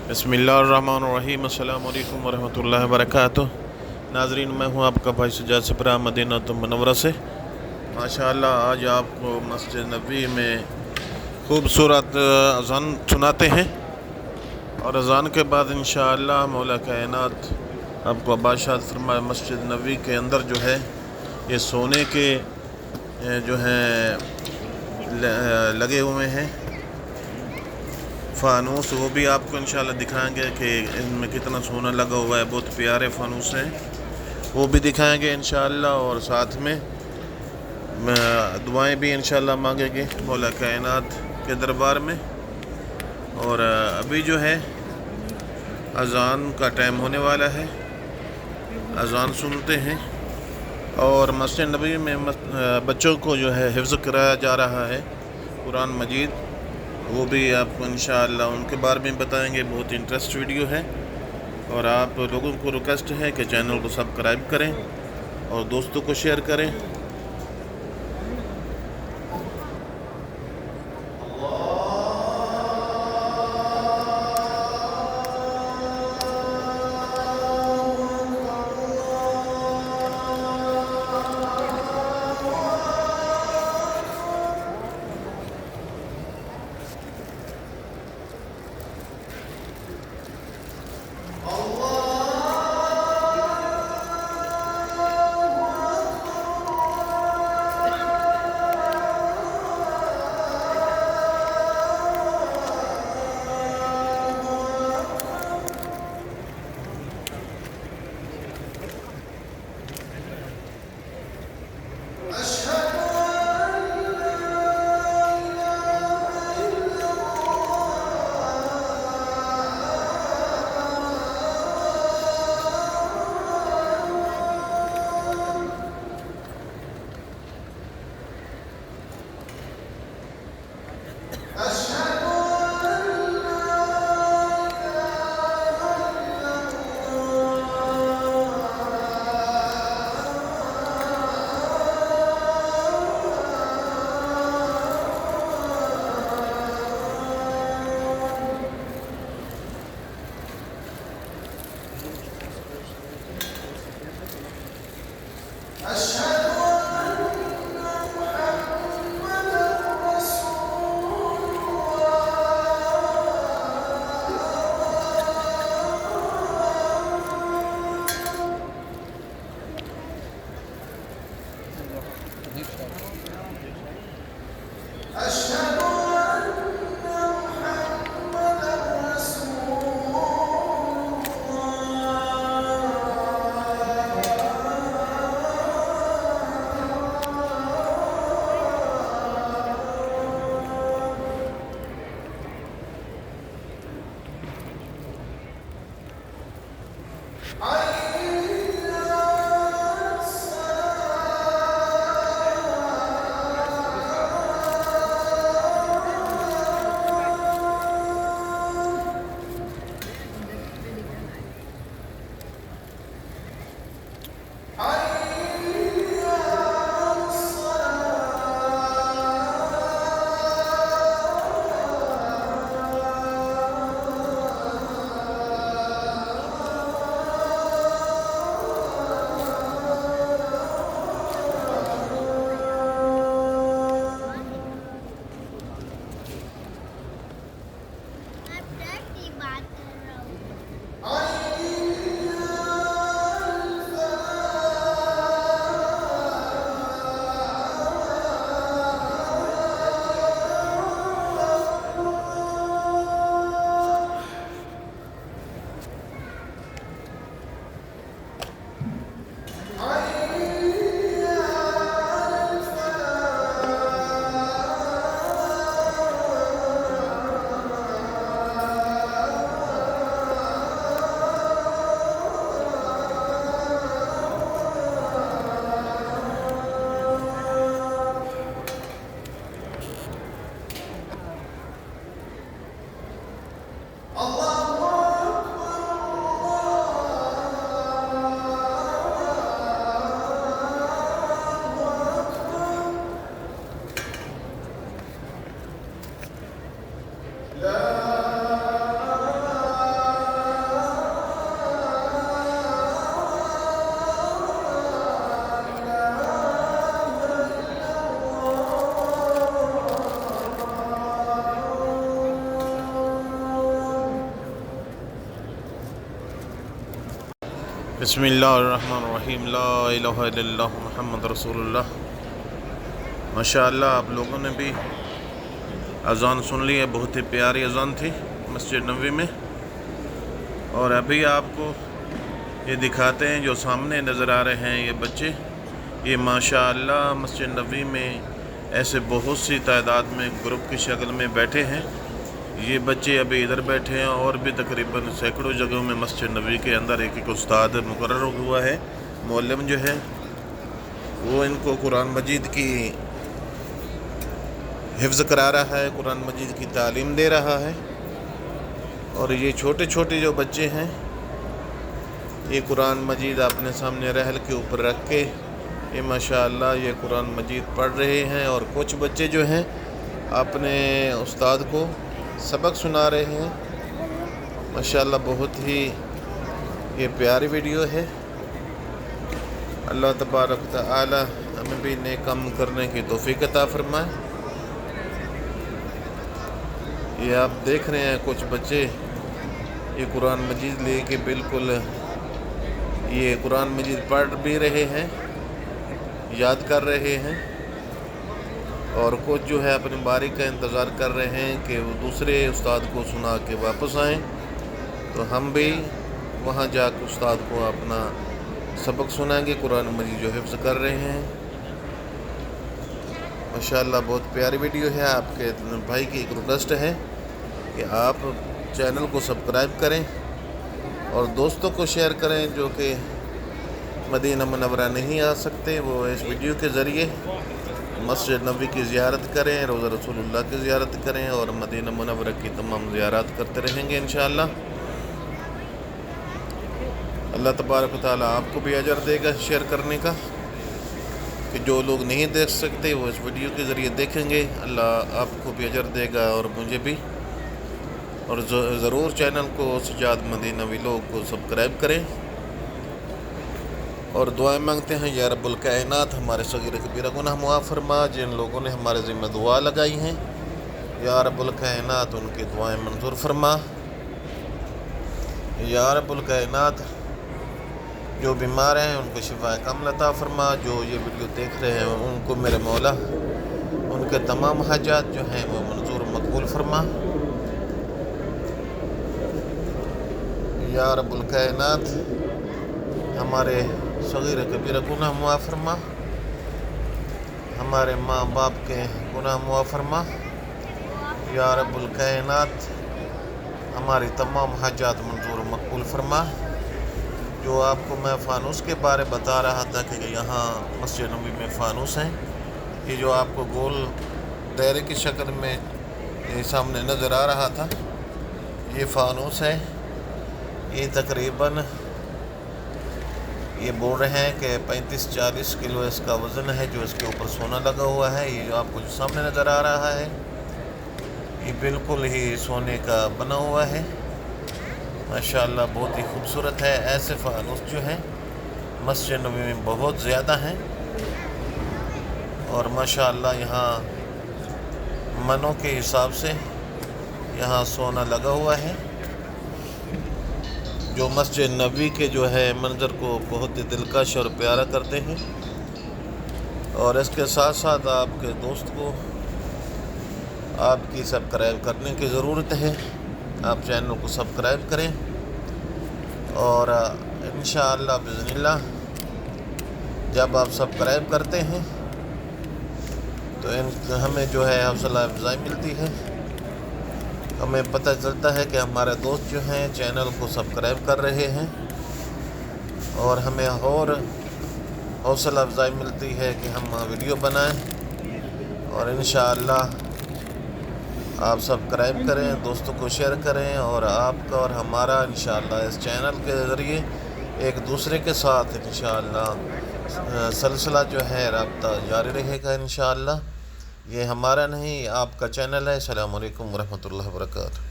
بسم اللہ الرحمن الرحیم۔ السلام علیکم ورحمۃ اللہ وبرکاتہ۔ ناظرین، میں ہوں آپ کا بھائی سجاد سپرہ مدینہ منورہ سے۔ ماشاءاللہ آج آپ کو مسجد نبوی میں خوبصورت اذان سناتے ہیں، اور اذان کے بعد انشاءاللہ مولا کائنات آپ کو بادشاہ فرمائے مسجد نبوی کے اندر جو ہے یہ سونے کے جو ہیں لگے ہوئے ہیں فانوس، وہ بھی آپ کو انشاءاللہ دکھائیں گے کہ ان میں کتنا سونا لگا ہوا ہے۔ بہت پیارے فانوس ہیں، وہ بھی دکھائیں گے انشاءاللہ، اور ساتھ میں دعائیں بھی انشاءاللہ مانگیں گے مولا کائنات کے دربار میں۔ اور ابھی جو ہے اذان کا ٹائم ہونے والا ہے، اذان سنتے ہیں، اور مسجد نبوی میں بچوں کو جو ہے حفظ کرایا جا رہا ہے قرآن مجید، وہ بھی آپ کو انشاءاللہ ان کے بارے میں بتائیں گے۔ بہت انٹرسٹ ویڈیو ہے، اور آپ لوگوں کو ریکویسٹ ہے کہ چینل کو سبسکرائب کریں اور دوستوں کو شیئر کریں۔ بسم اللہ الرحمن الرحیم، لا الہ الا اللہ محمد رسول اللہ۔ ماشاءاللہ آپ لوگوں نے بھی اذان سن لی ہے، بہت ہی پیاری اذان تھی مسجد نبوی میں۔ اور ابھی آپ کو یہ دکھاتے ہیں جو سامنے نظر آ رہے ہیں یہ بچے، یہ ماشاءاللہ مسجد نبوی میں ایسے بہت سی تعداد میں گروپ کی شکل میں بیٹھے ہیں۔ یہ بچے ابھی ادھر بیٹھے ہیں، اور بھی تقریباً سینکڑوں جگہوں میں مسجد نبوی کے اندر ایک استاد مقرر ہوا ہے، معلم جو ہے وہ ان کو قرآن مجید کی حفظ کرا رہا ہے، قرآن مجید کی تعلیم دے رہا ہے۔ اور یہ چھوٹے چھوٹے جو بچے ہیں یہ قرآن مجید اپنے سامنے رحل کے اوپر رکھ کے یہ ماشاءاللہ یہ قرآن مجید پڑھ رہے ہیں، اور کچھ بچے جو ہیں اپنے استاد کو سبق سنا رہے ہیں۔ ماشاءاللہ بہت ہی یہ پیاری ویڈیو ہے۔ اللہ تبارک و تعالی ہمیں بھی نیک کام کرنے کی توفیق عطا فرمائے۔ یہ آپ دیکھ رہے ہیں کچھ بچے یہ قرآن مجید لے کے بالکل یہ قرآن مجید پڑھ بھی رہے ہیں، یاد کر رہے ہیں، اور کچھ جو ہے اپنی باری کا انتظار کر رہے ہیں کہ وہ دوسرے استاد کو سنا کے واپس آئیں، تو ہم بھی وہاں جا کے استاد کو اپنا سبق سنائیں گے، قرآن مجید جو حفظ کر رہے ہیں۔ ماشاءاللہ بہت پیاری ویڈیو ہے۔ آپ کے بھائی کی ایک ریکویسٹ ہے کہ آپ چینل کو سبسکرائب کریں اور دوستوں کو شیئر کریں جو کہ مدینہ منورہ نہیں آ سکتے، وہ اس ویڈیو کے ذریعے مسجد نبوی کی زیارت کریں، روضہ رسول اللہ کی زیارت کریں، اور مدینہ منورہ کی تمام زیارات کرتے رہیں گے انشاءاللہ۔ اللہ تبارک و تعالیٰ آپ کو بھی اجر دے گا شیئر کرنے کا، کہ جو لوگ نہیں دیکھ سکتے وہ اس ویڈیو کے ذریعے دیکھیں گے، اللہ آپ کو بھی اجر دے گا اور مجھے بھی۔ اور ضرور چینل کو سجاد مدینہ ویلوگ کو سبسکرائب کریں، اور دعائیں مانگتے ہیں یا رب الکائنات ہمارے صغیر کبیرہ گناہ معاف فرما۔ جن لوگوں نے ہمارے ذمہ دعا لگائی ہیں یا رب الکائنات ان کی دعائیں منظور فرما۔ یا رب الکائنات جو بیمار ہیں ان کو شفا کاملہ عطا فرما۔ جو یہ ویڈیو دیکھ رہے ہیں ان کو میرے مولا ان کے تمام حاجات جو ہیں وہ منظور مقبول فرما۔ یا رب الکائنات ہمارے صغیر کبیرہ گناہ معاف فرما، ہمارے ماں باپ کے گناہ معاف فرما۔ یا رب الکائنات ہماری تمام حاجات منظور مقبول فرما۔ جو آپ کو میں فانوس کے بارے بتا رہا تھا کہ یہاں مسجد نبوی میں فانوس ہیں، یہ جو آپ کو گول دائرے کی شکل میں یہ سامنے نظر آ رہا تھا یہ فانوس ہے۔ یہ تقریباً یہ بول رہے ہیں کہ 35-40 کلو اس کا وزن ہے جو اس کے اوپر سونا لگا ہوا ہے۔ یہ جو آپ کو سامنے نظر آ رہا ہے یہ بالکل ہی سونے کا بنا ہوا ہے۔ ماشاءاللہ بہت ہی خوبصورت ہے۔ ایسے فانوس جو ہیں مسجد نبوی میں بہت زیادہ ہیں، اور ماشاءاللہ یہاں منوں کے حساب سے یہاں سونا لگا ہوا ہے، جو مسجد نبوی کے جو ہے منظر کو بہت ہی دلکش اور پیارا کرتے ہیں۔ اور اس کے ساتھ ساتھ آپ کے دوست کو آپ کی سبسکرائب کرنے کی ضرورت ہے۔ آپ چینل کو سبسکرائب کریں، اور انشاءاللہ بإذن اللہ جب آپ سبسکرائب کرتے ہیں تو ہمیں جو ہے حوصلہ افزائی ملتی ہے، ہمیں پتہ چلتا ہے کہ ہمارے دوست جو ہیں چینل کو سبسکرائب کر رہے ہیں، اور ہمیں اور حوصلہ افزائی ملتی ہے کہ ہم ویڈیو بنائیں۔ اور انشاءاللہ آپ سبسکرائب کریں، دوستوں کو شیئر کریں، اور آپ کا اور ہمارا انشاءاللہ اس چینل کے ذریعے ایک دوسرے کے ساتھ انشاءاللہ سلسلہ جو ہے رابطہ جاری رہے گا انشاءاللہ۔ یہ ہمارا نہیں آپ کا چینل ہے۔ السلام علیکم ورحمۃ اللہ وبرکاتہ۔